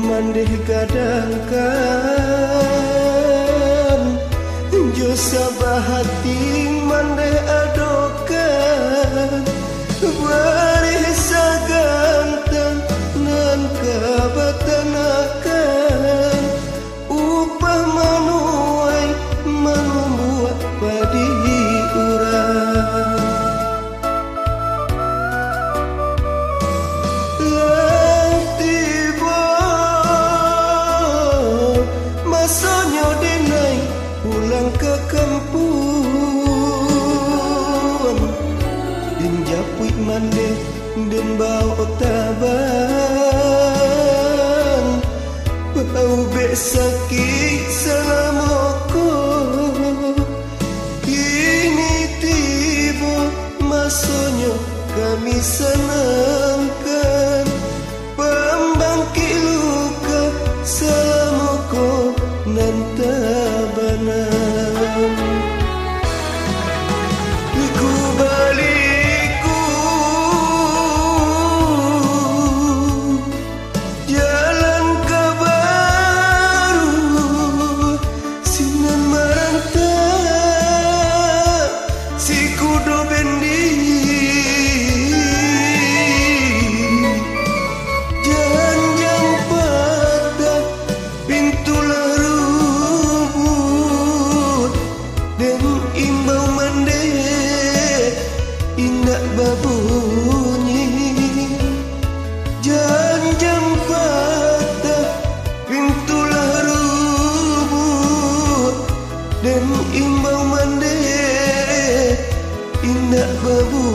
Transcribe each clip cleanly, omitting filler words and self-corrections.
mandeh gadangkan jo sabah hati mandeh adokan barih sagantang nan kabatanakan upah manuai manubuat padi urang masonyo denai pulang ke kampung din japui mande den bau tabang bau be sakit salamoko kini tiba masonyo kami senangkan pembangkit luka salamoko nan tabanam iku baliku jalan ke baru sinan maranta si kudo bendi janjang patah pintu imbau mande indak babunyi janjang patah pintulah rubut dan imbau mande indak babunyi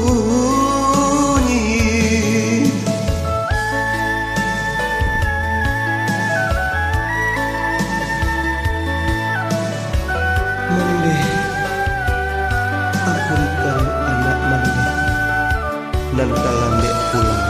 mande ampunkan anak mande nan talambe pulang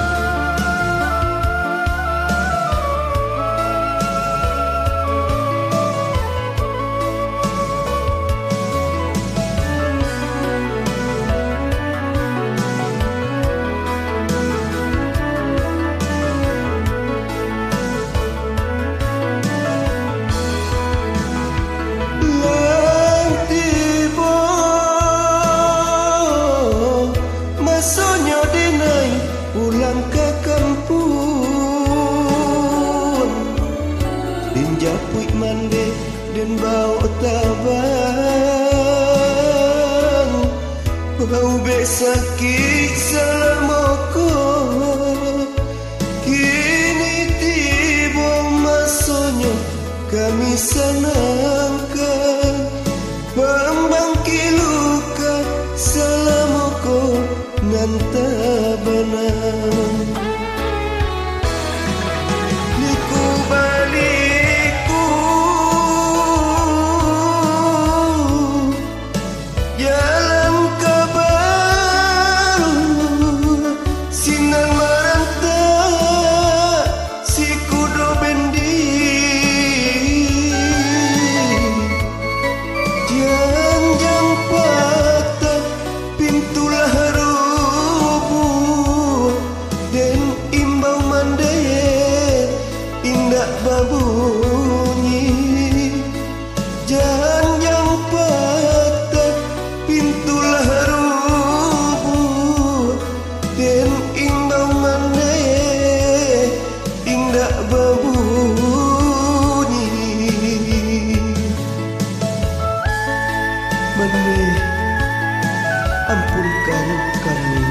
masonyo denai pulang ke kampung din japui mande den bau tabang bau be sakit salamoko kini tiba masonyo kami senangkan pembangkit luka salamoko nan tabanam niku baliku jalan ke baru sinan maranta si kudo bendi janjang patah pintulah indak babunyi janjang patah pintulah rubut dan imbau mande indak babunyi mande ampunkan kami